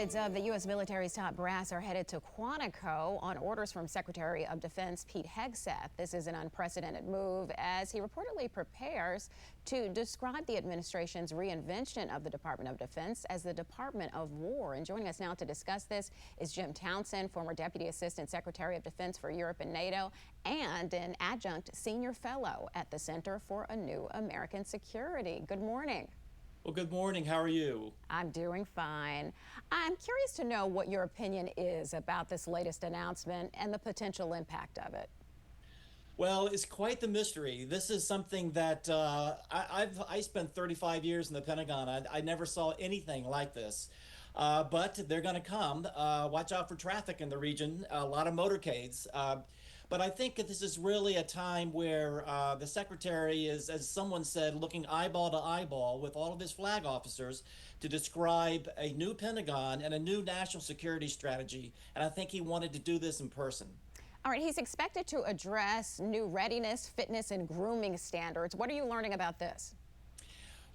Hundreds of the U.S. military's top brass are headed to Quantico on orders from Secretary of Defense Pete Hegseth. This is an unprecedented move as he reportedly prepares to describe the administration's reinvention of the Department of Defense as the Department of War. And joining us now to discuss this is Jim Townsend, former Deputy Assistant Secretary of Defense for Europe and NATO and an adjunct senior fellow at the Center for a New American Security. Good morning. Well, good morning. How are you? I'm doing fine. I'm curious to know what your opinion is about this latest announcement and the potential impact of it. Well, it's quite the mystery. This is something that I spent 35 years in the Pentagon. I never saw anything like this. But they're going to come. Watch out for traffic in the region, a lot of motorcades. But I think that this is really a time where the secretary is, as someone said, looking eyeball to eyeball with all of his flag officers to describe a new Pentagon and a new national security strategy. And I think he wanted to do this in person. All right, he's expected to address new readiness, fitness, and grooming standards. What are you learning about this?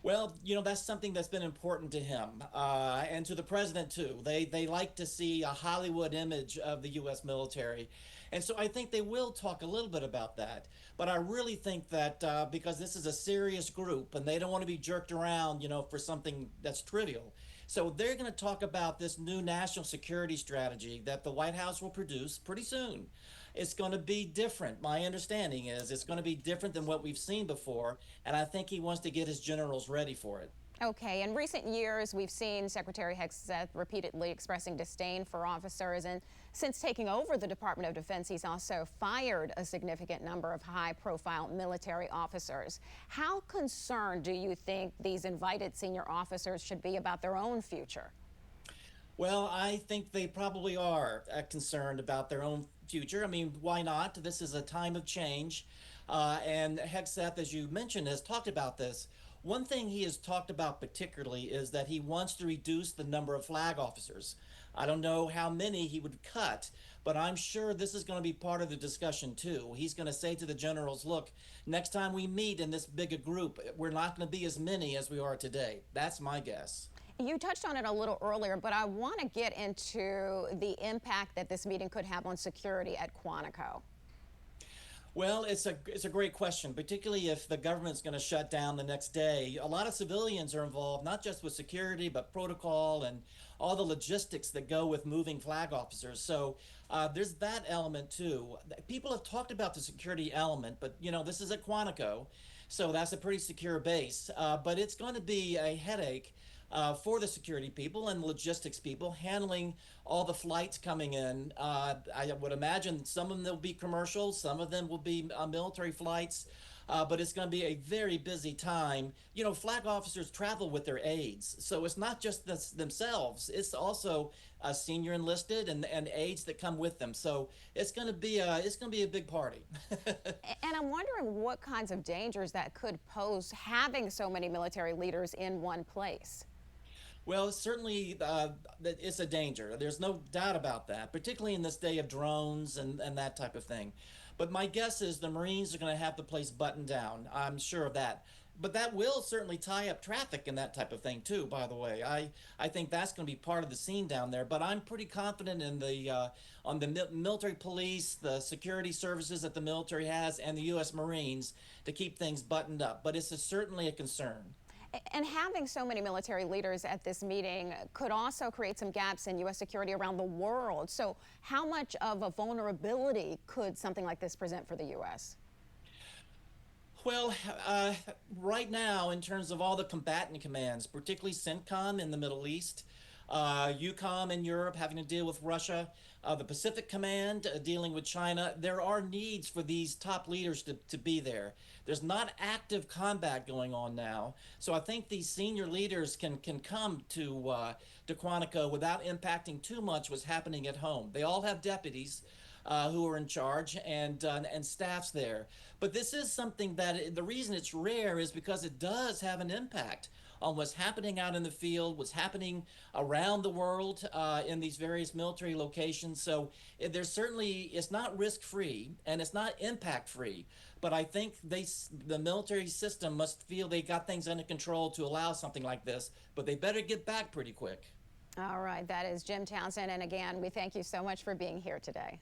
Well, that's something that's been important to him and to the president, too. They like to see a Hollywood image of the U.S. military. And so I think they will talk a little bit about that. But I really think that because this is a serious group and they don't want to be jerked around, for something that's trivial. So they're going to talk about this new national security strategy that the White House will produce pretty soon. It's going to be different. My understanding is it's going to be different than what we've seen before, and I think he wants to get his generals ready for it. Okay, in recent years, we've seen Secretary Hegseth repeatedly expressing disdain for officers, and since taking over the Department of Defense, he's also fired a significant number of high-profile military officers. How concerned do you think these invited senior officers should be about their own future? Well, I think they probably are concerned about their own future. I mean, why not? This is a time of change. And Hegseth, as you mentioned, has talked about this. One thing he has talked about particularly is that he wants to reduce the number of flag officers. I don't know how many he would cut, but I'm sure this is going to be part of the discussion too. He's going to say to the generals, look, next time we meet in this big a group, we're not going to be as many as we are today. That's my guess. You touched on it a little earlier, but I want to get into the impact that this meeting could have on security at Quantico. Well, it's a great question, particularly if the government's going to shut down the next day. A lot of civilians are involved, not just with security, but protocol and all the logistics that go with moving flag officers. So there's that element too. People have talked about the security element, but this is at Quantico, so that's a pretty secure base. But it's going to be a headache for the security people and logistics people handling all the flights coming in. I would imagine some of them will be commercial, some of them will be military flights, but it's going to be a very busy time. Flag officers travel with their aides, so it's not just themselves, it's also senior enlisted and aides that come with them. So it's going to be a big party. And I'm wondering what kinds of dangers that could pose having so many military leaders in one place. Well, certainly it's a danger. There's no doubt about that, particularly in this day of drones and that type of thing. But my guess is the Marines are going to have the place buttoned down. I'm sure of that. But that will certainly tie up traffic and that type of thing, too, by the way. I think that's going to be part of the scene down there. But I'm pretty confident in on the military police, the security services that the military has, and the U.S. Marines to keep things buttoned up. But it's certainly a concern. And having so many military leaders at this meeting could also create some gaps in U.S. security around the world. So how much of a vulnerability could something like this present for the U.S.? Well, right now, in terms of all the combatant commands, particularly CENTCOM in the Middle East, EUCOM in Europe having to deal with Russia, the Pacific Command dealing with China, there are needs for these top leaders to be there. There's not active combat going on now, so I think these senior leaders can come to Quantico without impacting too much what's happening at home. They all have deputies who are in charge and staffs there. But this is something that the reason it's rare is because it does have an impact on what's happening out in the field, what's happening around the world in these various military locations. So there's certainly, it's not risk-free and it's not impact-free. But I think the military system must feel they got things under control to allow something like this, but they better get back pretty quick. All right, that is Jim Townsend. And again, we thank you so much for being here today.